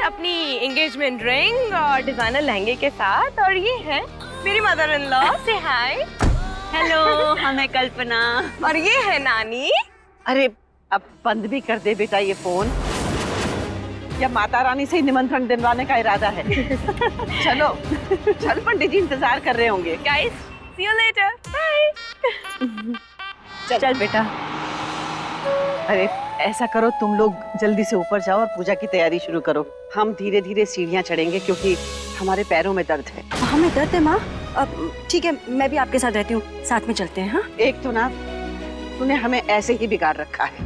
अपनी engagement ring और designer लहंगे के साथ। और ये है मेरी मदर इन लॉ, से हाय। हेलो, हमें कल्पना। और ये है नानी। अरे अब बंद भी कर दे बेटा ये फोन, या माता रानी से ही निमंत्रण दिलवाने का इरादा है? चलो चल, पंडित जी इंतजार कर रहे होंगे। Guys, see you later, bye. चल बेटा। अरे ऐसा करो, तुम लोग जल्दी से ऊपर जाओ और पूजा की तैयारी शुरू करो। हम धीरे धीरे सीढ़ियाँ चढ़ेंगे क्योंकि हमारे पैरों में दर्द है। हमें दर्द है माँ? अब ठीक है, मैं भी आपके साथ रहती हूँ, साथ में चलते हैं। हाँ, एक तो ना तूने हमें ऐसे ही बिगाड़ रखा है,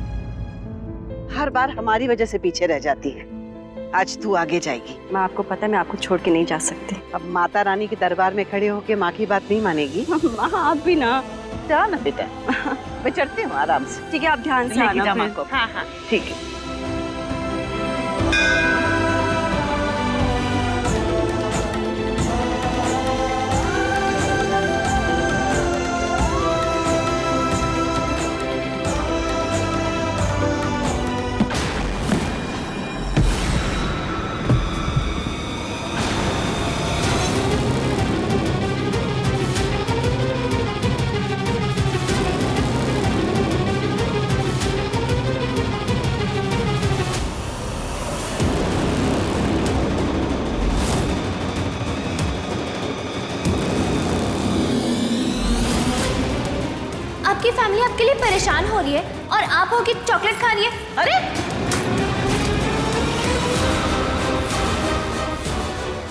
हर बार हमारी वजह से पीछे रह जाती है। आज तू आगे जाएगी। माँ आपको पता है मैं आपको छोड़ के नहीं जा सकती। अब माता रानी के दरबार में खड़े होके माँ की बात नहीं मानेगी। माँ आप भी ना। जा ना बेटा, मैं चढ़ती हूँ आराम से। ठीक है, आप ध्यान से लेके जा आना माँ फिर। को। हाँ हाँ ठीक है। आपकी फैमिली आपके लिए परेशान हो रही है और आप होगी चॉकलेट खा रही है। अरे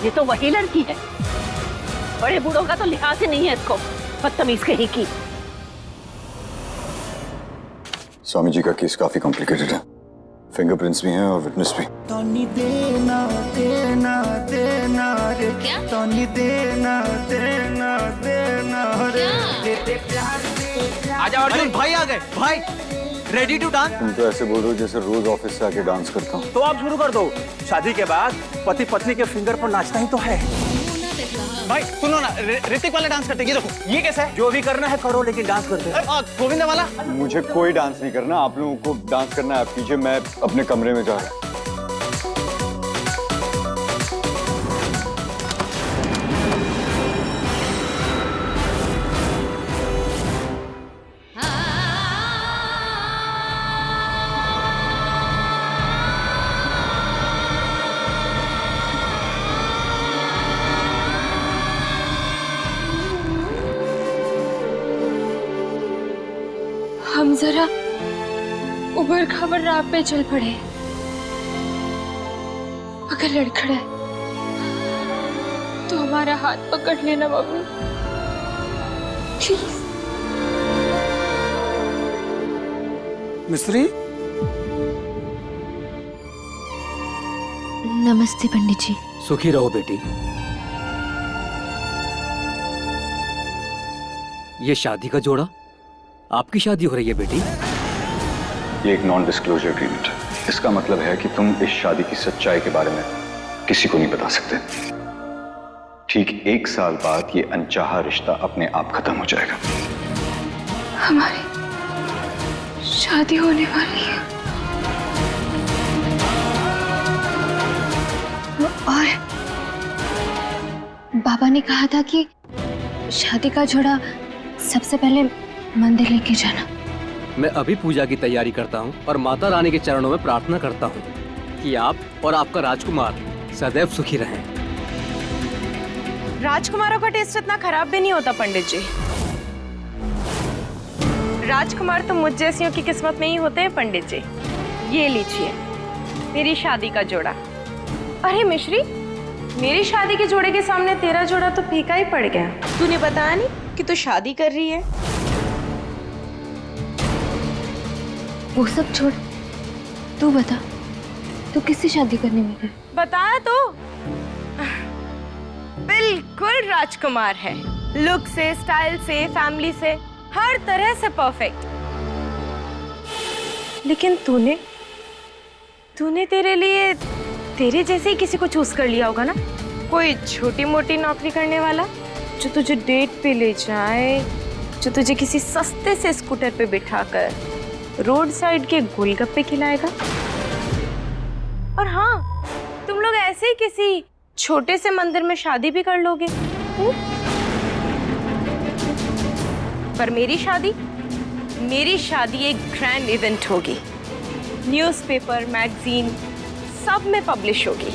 ये तो वही लड़की है, बड़े बूढ़ों का तो लिहाज ही नहीं है इसको, बदतमीज कहीं की। स्वामी जी का केस काफी कॉम्प्लिकेटेड है, फिंगरप्रिंट्स भी हैं और विटनेस भी। देना देना देना रे, देना देना देना रे, आजा अर्जुन भाई, आ गए भाई। Ready to dance? तुम तो ऐसे बोल रहे हो जैसे रोज ऑफिस से आके डांस करता हूँ। तो आप शुरू कर दो। शादी के बाद पति पत्नी के फिंगर पर नाचना ही तो है। भाई सुनो ना, ऋतिक वाला डांस करते हैं। ये देखो, ये कैसा है? जो भी करना है करो, लेकिन डांस करते हैं। गोविंदा वाला? मुझे कोई डांस नहीं करना, आप लोगों को डांस करना है आप कीजिए, मैं अपने कमरे में जा रहा हूँ। हम जरा उबड़ खाबड़ राह पे चल पड़े। अगर लड़खड़ा है तो हमारा हाथ पकड़ लेना बबलू, प्लीज। मिस्त्री नमस्ते पंडित जी। सुखी रहो बेटी। ये शादी का जोड़ा, आपकी शादी हो रही है बेटी। ये एक नॉन डिस्क्लोजर एग्रीमेंट है, इसका मतलब है कि तुम इस शादी की सच्चाई के बारे में किसी को नहीं बता सकते। ठीक 1 साल बाद ये अनचाहा रिश्ता अपने आप खत्म हो जाएगा। हमारी शादी होने वाली है और बाबा ने कहा था कि शादी का जोड़ा सबसे पहले मंदिर लेके जाना। मैं अभी पूजा की तैयारी करता हूँ और माता रानी के चरणों में प्रार्थना करता हूँ कि आप और आपका राजकुमार सदैव सुखी रहें। राजकुमारों का टेस्ट इतना खराब भी नहीं होता पंडित जी। राजकुमार तो मुझ जैसियों की किस्मत में ही होते हैं पंडित जी। ये लीजिए मेरी शादी का जोड़ा। अरे मिश्री, मेरी शादी के जोड़े के सामने तेरा जोड़ा तो फीका ही पड़ गया। तूने बताया नहीं कि तू शादी कर रही है? वो सब छोड़, तू बता, तू किससे शादी करने वाला है? बताया तो, बिल्कुल राजकुमार है। लुक से, स्टाइल से, फैमिली से, हर तरह से परफेक्ट। लेकिन तूने तेरे लिए तेरे जैसे ही किसी को चूज कर लिया होगा ना। कोई छोटी मोटी नौकरी करने वाला जो तुझे डेट पे ले जाए, जो तुझे किसी सस्ते से स्कूटर पे बिठाकर रोड साइड के गोलगप्पे खिलाएगा। और हाँ, तुम लोग ऐसे ही किसी छोटे से मंदिर में शादी भी कर लोगे? पर मेरी शादी एक ग्रैंड इवेंट होगी। न्यूज़पेपर, मैगजीन सब में पब्लिश होगी।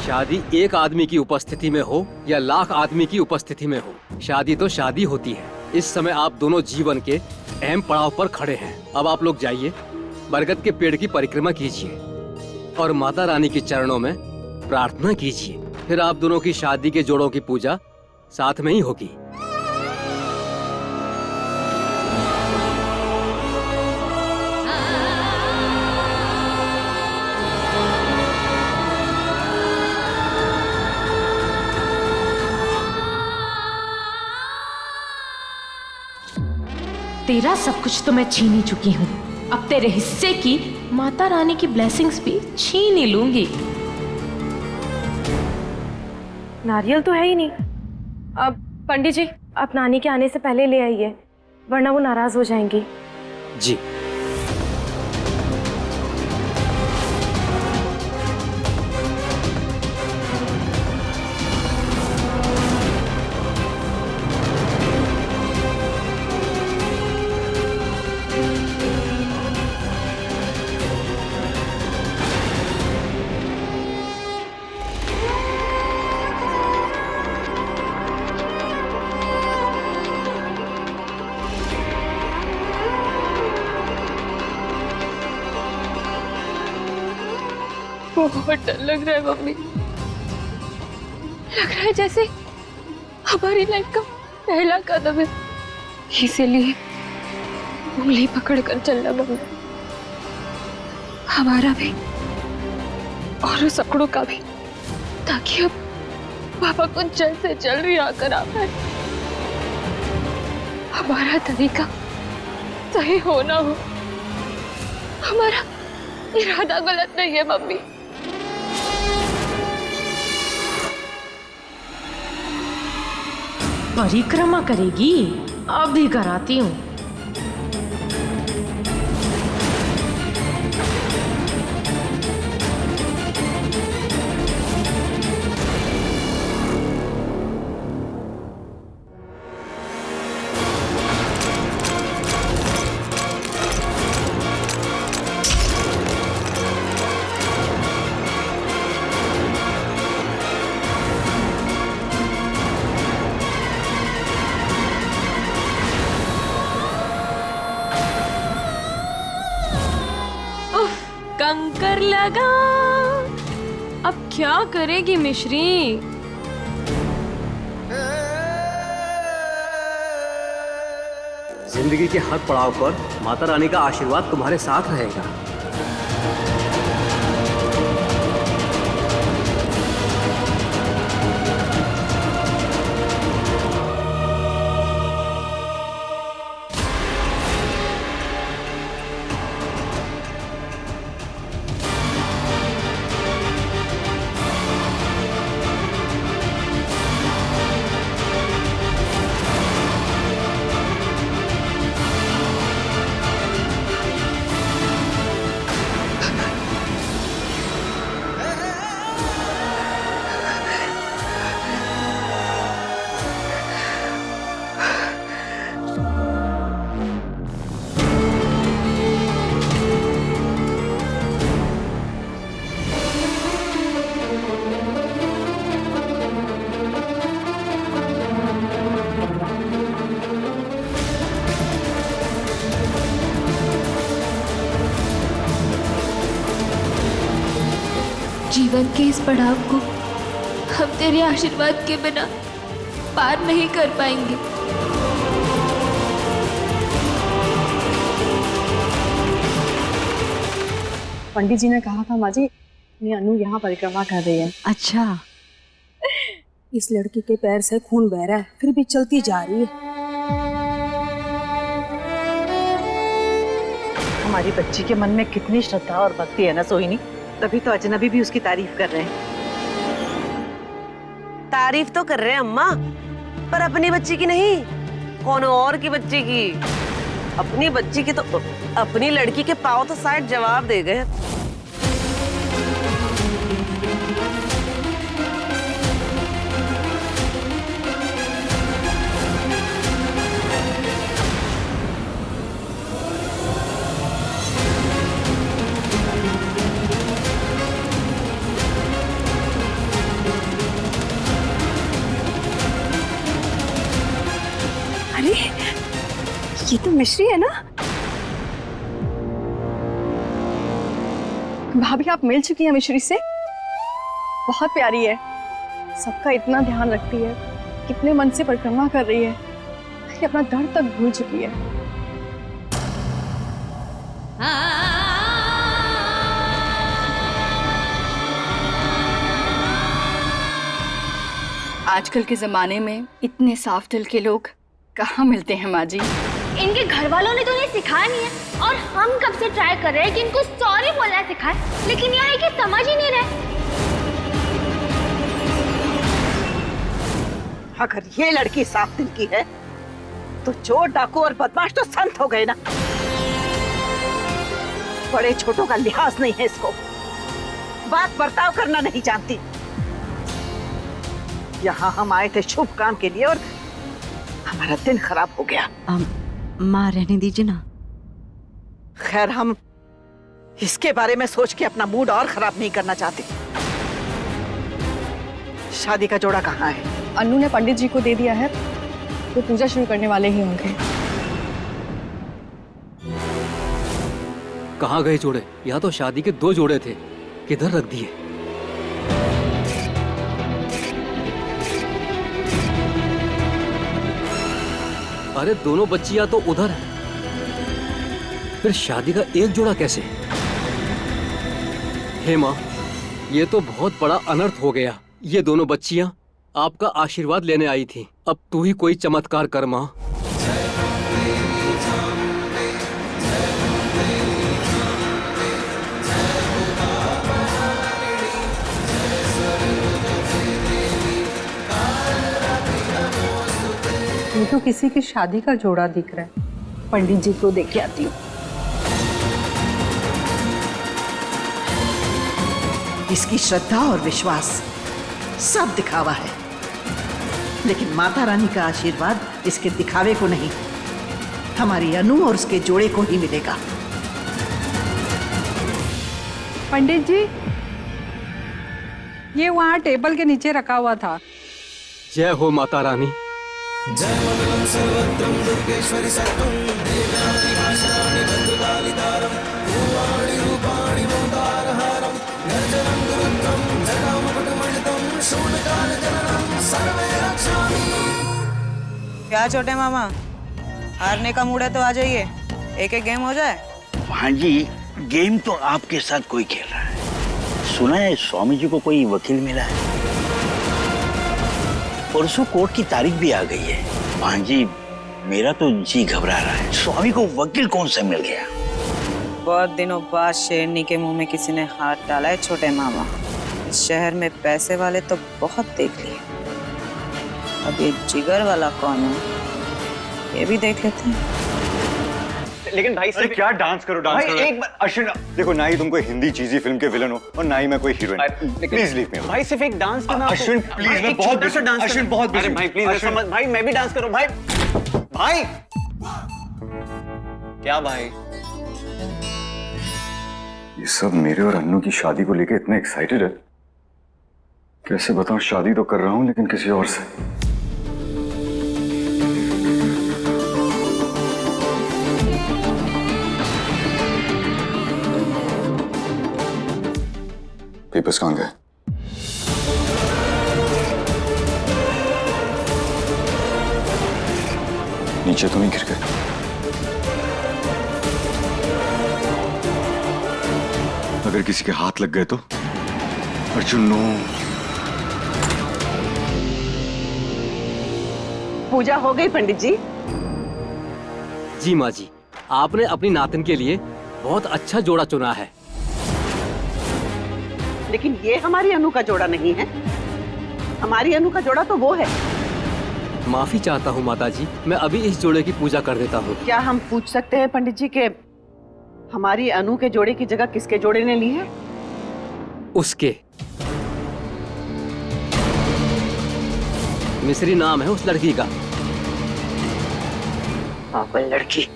शादी एक आदमी की उपस्थिति में हो या लाख आदमी की उपस्थिति में हो, शादी तो शादी होती है। इस समय आप दोनों जीवन के अहम पड़ाव पर खड़े हैं। अब आप लोग जाइए, बरगद के पेड़ की परिक्रमा कीजिए और माता रानी के चरणों में प्रार्थना कीजिए। फिर आप दोनों की शादी के जोड़ों की पूजा साथ में ही होगी। तेरा सब कुछ तो मैं छीन ही चुकी हूँ। अब तेरे हिस्से की माता रानी की ब्लेसिंग्स भी छीन ही लूंगी। नारियल तो है ही नहीं। अब पंडित जी, आप नानी के आने से पहले ले आइए, वरना वो नाराज हो जाएंगी। जी। बहुत डर लग रहा है मम्मी। लग रहा है जैसे हमारी लाइफ का पहला कदम है, इसीलिए उंगली पकड़कर चलना मम्मी, हमारा भी और उस अकड़ों का भी, ताकि अब पापा को जल्द से जल्द रिहा करा पाए। हमारा तरीका सही हो ना हो, हमारा इरादा गलत नहीं है मम्मी। परिक्रमा करेगी? अभी कराती हूँ। कंकर लगा। अब क्या करेगी मिश्री? जिंदगी के हर पड़ाव पर माता रानी का आशीर्वाद तुम्हारे साथ रहेगा। जीवन के इस पड़ाव को हम तेरे आशीर्वाद के बिना पार नहीं कर पाएंगे। पंडित जी ने कहा था माँ जी, ये अनु यहाँ परिक्रमा कर रही है। अच्छा, इस लड़की के पैर से खून बह रहा है, फिर भी चलती जा रही है। हमारी बच्ची के मन में कितनी श्रद्धा और भक्ति है ना सोहिनी, तभी तो अजनबी भी उसकी तारीफ कर रहे हैं। तारीफ तो कर रहे हैं अम्मा, पर अपनी बच्ची की नहीं, कौन और की बच्ची की। अपनी बच्ची की तो अपनी लड़की के पाँव तो शायद जवाब दे गए। ये तो मिश्री है ना? भाभी आप मिल चुकी हैं मिश्री से? बहुत प्यारी है, सबका इतना ध्यान रखती है, कितने मन से परिक्रमा कर रही है कि अपना दर्द तक भूल चुकी है। आजकल के जमाने में इतने साफ दिल के लोग कहाँ मिलते हैं माँ जी। इनके घर वालों ने तो इन्हें सिखाया नहीं है और हम कब से ट्राई कर रहे हैं कि इनको सॉरी बोलना सिखाए, लेकिन यहाँ ये समझ ही नहीं रहे। अगर ये लड़की साफ दिल की है तो चोर डाकू और बदमाश तो संत हो गए ना। बड़े छोटों का लिहाज नहीं है इसको, बात बर्ताव करना नहीं जानती। यहाँ हम आए थे शुभ काम के लिए और हमारा दिन खराब हो गया। माँ रहने दीजिए ना। खैर, हम इसके बारे में सोच के अपना मूड और खराब नहीं करना चाहते। शादी का जोड़ा कहाँ है? अन्नू ने पंडित जी को दे दिया है, वो पूजा शुरू करने वाले ही होंगे। कहाँ गए जोड़े? यहाँ तो शादी के 2 जोड़े थे, किधर रख दिए? अरे दोनों बच्चियां तो उधर हैं, फिर शादी का एक जोड़ा कैसे? हे माँ, ये तो बहुत बड़ा अनर्थ हो गया। ये दोनों बच्चियां आपका आशीर्वाद लेने आई थी, अब तू ही कोई चमत्कार कर माँ। ये तो किसी की शादी का जोड़ा दिख रहा है, पंडित जी को देख के आती हूँ। इसकी श्रद्धा और विश्वास सब दिखावा है, लेकिन माता रानी का आशीर्वाद इसके दिखावे को नहीं, हमारी अनु और उसके जोड़े को ही मिलेगा। पंडित जी, ये वहाँ टेबल के नीचे रखा हुआ था। जय हो माता रानी। क्या छोटे मामा, हारने का मूड है तो आ जाइए, एक एक गेम हो जाए। हाँ जी, गेम तो आपके साथ कोई खेल रहा है। सुना है स्वामी जी को कोई वकील मिला है, परसों कोर्ट की तारीख भी आ गई है। हाँ जी, मेरा तो जी घबरा रहा है, स्वामी को वकील कौन सा मिल गया? बहुत दिनों बाद शेरनी के मुंह में किसी ने हाथ डाला है छोटे मामा। इस शहर में पैसे वाले तो बहुत देख लिए, अब ये जिगर वाला कौन है ये भी देख लेते हैं। लेकिन भाई अरे क्या डांस करो एक बार अश्विन, देखो ना ही तुम कोई हिंदी चीजी फिल्म के विलन हो और ना ही मैं कोई हीरोइन। Please leave me. भाई सिर्फ एक डांस करना। अश्विन प्लीज, मैं बहुत छोटा सा डांस। अश्विन बहुत अरे भाई प्लीज समझ, भाई मैं भी डांस करूं भाई। भाई क्या भाई? ये सब मेरे और अन्नू की शादी को लेकर इतने एक्साइटेड है, कैसे बताऊं? शादी तो कर रहा हूं लेकिन किसी और से। पेपर्स कहाँ गए? नीचे तो नहीं गिर गए? अगर किसी के हाथ लग गए तो? अर्जुन नो। पूजा हो गई पंडित जी? जी माँ जी, आपने अपनी नातिन के लिए बहुत अच्छा जोड़ा चुना है। लेकिन ये हमारी अनु का जोड़ा नहीं है, हमारी अनु का जोड़ा तो वो है। माफी चाहता हूँ माता जी, मैं अभी इस जोड़े की पूजा कर देता हूँ। क्या हम पूछ सकते हैं पंडित जी के हमारी अनु के जोड़े की जगह किसके जोड़े ने ली है? उसके। मिस्री नाम है उस लड़की का। पागल लड़की,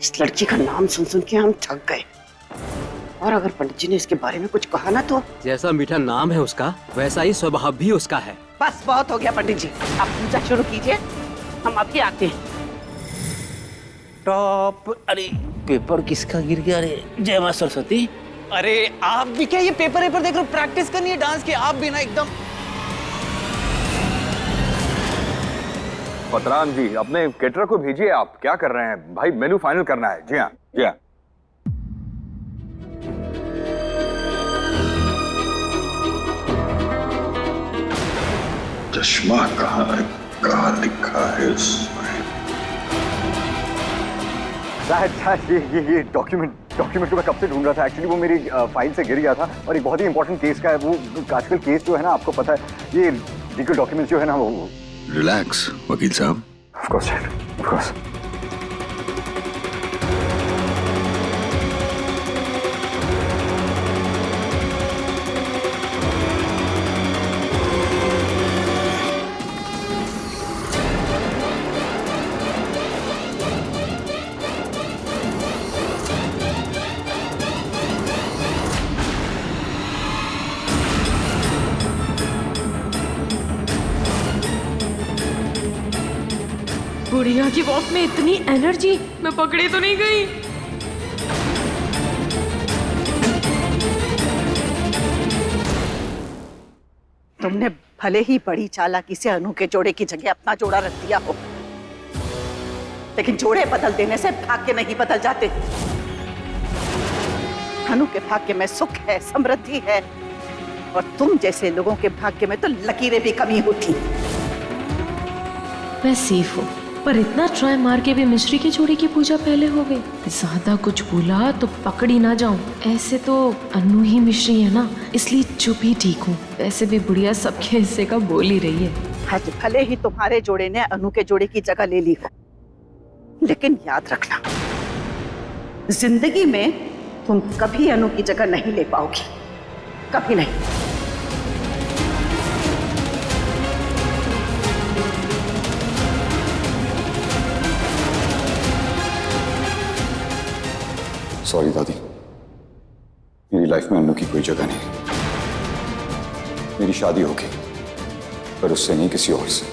इस लड़की का नाम सुन सुन के हम थक गए, और अगर पंडित जी ने इसके बारे में कुछ कहा ना तो। जैसा मीठा नाम है उसका, वैसा ही स्वभाव भी उसका है। बस बहुत हो गया पंडित जी, आप पूजा शुरू कीजिए, हम अभी आते हैं। लैपटॉप। अरे पेपर किसका गिर गया? अरे जय मां सरस्वती। अरे आप भी क्या ये पेपर देख रहे हो? प्रैक्टिस करनी है डांस की, आप भी ना एकदम। पतरान जी, अपने केटरर को भेजिए। आप क्या कर रहे हैं भाई? मेनू फाइनल करना है। जी हाँ, जी हाँ। चश्मा कहाँ है? कहाँ लिखा है इसमें? ये डॉक्यूमेंट को मैं कब से ढूंढ रहा था। एक्चुअली वो मेरी फाइल से गिर गया था और एक बहुत ही इंपॉर्टेंट केस का है। वो आजकल केस जो है ना, आपको पता है, ये लीगल डॉक्यूमेंट्स जो है ना वो। रिलैक्स वकील साहब। Of course, of course. बुढ़िया की वॉक में इतनी एनर्जी, मैं पकड़ी तो नहीं गई? तुमने भले ही बड़ी चालाकी से अनु के जोड़े की जगह अपना जोड़ा रख दिया हो, लेकिन जोड़े बदल देने से भाग्य नहीं बदल जाते। अनु के भाग्य में सुख है, समृद्धि है, और तुम जैसे लोगों के भाग्य में तो लकीरें भी कमी होती। मैं सेफ हूँ, पर इतना ट्राई मार के भी मिश्री की जोड़ी की पूजा पहले हो गई। ज्यादा कुछ बोला तो पकड़ी ना जाऊं। ऐसे तो अनु ही मिश्री है ना, इसलिए चुप ही ठीक हूँ। वैसे भी बुढ़िया सबके हिस्से का बोल ही रही है। आज भले ही तुम्हारे जोड़े ने अनु के जोड़े की जगह ले ली हो, लेकिन याद रखना, जिंदगी में तुम कभी अनु की जगह नहीं ले पाओगी, कभी नहीं। सॉरी दादी, मेरी लाइफ में अनु की कोई जगह नहीं। मेरी शादी होगी, पर उससे नहीं, किसी और से,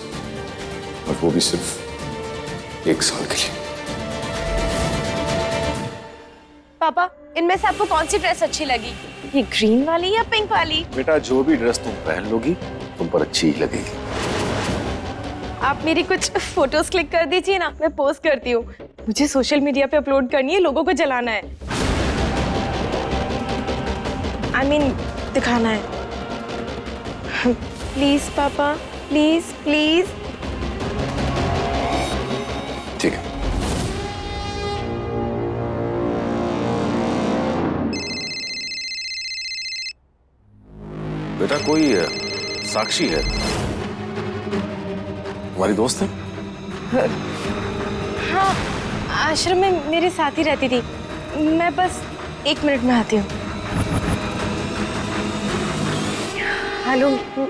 और वो भी सिर्फ 1 साल के लिए। पापा, इनमें से आपको कौन सी ड्रेस अच्छी लगी? ये ग्रीन वाली या पिंक वाली? बेटा, जो भी ड्रेस तुम पहन लोगी तुम पर अच्छी ही लगेगी। आप मेरी कुछ फोटोज क्लिक कर दीजिए ना, मैं पोस्ट करती हूँ। मुझे सोशल मीडिया पे अपलोड करनी है, लोगों को जलाना है। I mean, दिखाना है। प्लीज पापा, प्लीज प्लीज। ठीक है। बेटा, कोई साक्षी है, तुम्हारी दोस्त है? हाँ, आश्रम में मेरे साथ ही रहती थी। मैं बस 1 मिनट में आती हूँ। हेलो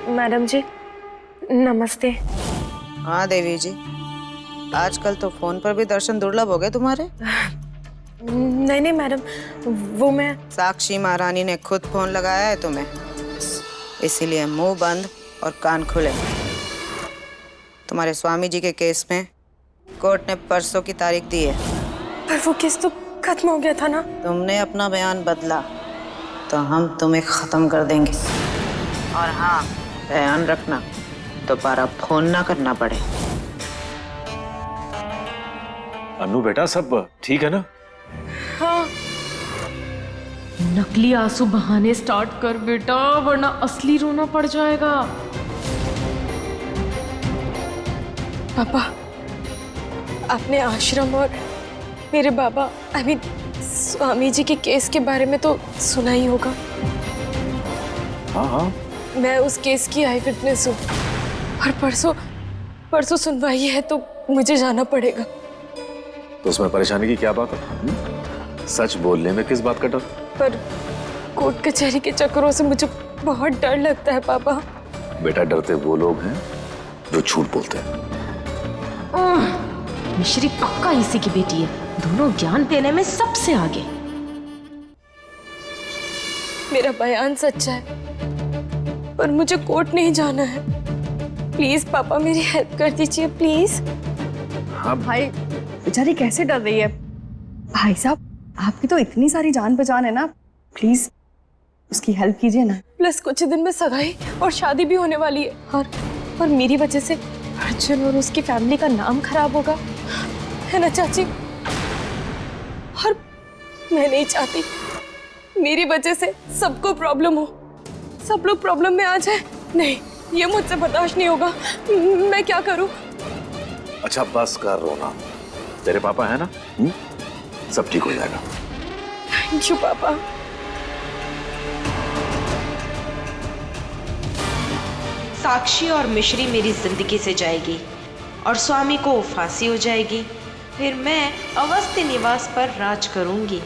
मैडम जी, नमस्ते। हाँ देवी जी, आजकल तो फोन पर भी दर्शन दुर्लभ हो गए तुम्हारे। नहीं मैडम, वो मैं। साक्षी महारानी ने खुद फोन लगाया है तुम्हें, इसीलिए मुंह बंद और कान खुले। तुम्हारे स्वामी जी के केस में कोर्ट ने परसों की तारीख दी है। पर वो केस तो खत्म हो गया था ना। तुमने अपना बयान बदला तो हम तुम्हें खत्म कर देंगे। और हाँ, ध्यान रखना, दोबारा फोन ना करना पड़े। अनु बेटा, सब ठीक है ना? हाँ। नकली आंसू बहाने स्टार्ट कर बेटा, वरना असली रोना पड़ जाएगा। पापा, आपने आश्रम और मेरे बाबा, आई मीन स्वामी जी के केस के बारे में तो सुना ही होगा। हाँ हाँ, मैं उस केस की आई विटनेस हूँ, और परसों सुनवाई है तो मुझे जाना पड़ेगा। तो उसमें परेशानी की क्या बात है? सच बोलने में किस बात का डर? पर कोर्ट कचहरी के चक्करों से मुझे बहुत डर लगता है पापा। बेटा, डरते वो लोग हैं जो झूठ बोलते हैं। मिश्री पक्का इसी की बेटी है, दोनों ज्ञान देने में सबसे आगे। मेरा बयान सच्चा है, पर मुझे कोर्ट नहीं जाना है। प्लीज पापा, मेरी हेल्प कर दीजिए प्लीज। हाँ भाई, बेचारी कैसे डर रही है। भाई साहब, आपकी तो इतनी सारी जान पहचान है ना, प्लीज उसकी हेल्प कीजिए ना। प्लस कुछ ही दिन में सगाई और शादी भी होने वाली है, और मेरी वजह से अर्जुन और उसकी फैमिली का नाम खराब होगा, है ना चाची? और मैं नहीं चाहती मेरी वजह से सबको प्रॉब्लम हो, सब लोग प्रॉब्लम में आ जाए। नहीं, ये मुझसे बर्दाश्त नहीं होगा। मैं क्या करूं? अच्छा बस कर रोना, तेरे पापा है ना, सब ठीक हो जाएगा। थैंक यू पापा। साक्षी और मिश्री मेरी जिंदगी से जाएगी और स्वामी को फांसी हो जाएगी। फिर मैं अवस्थी निवास पर राज करूंगी।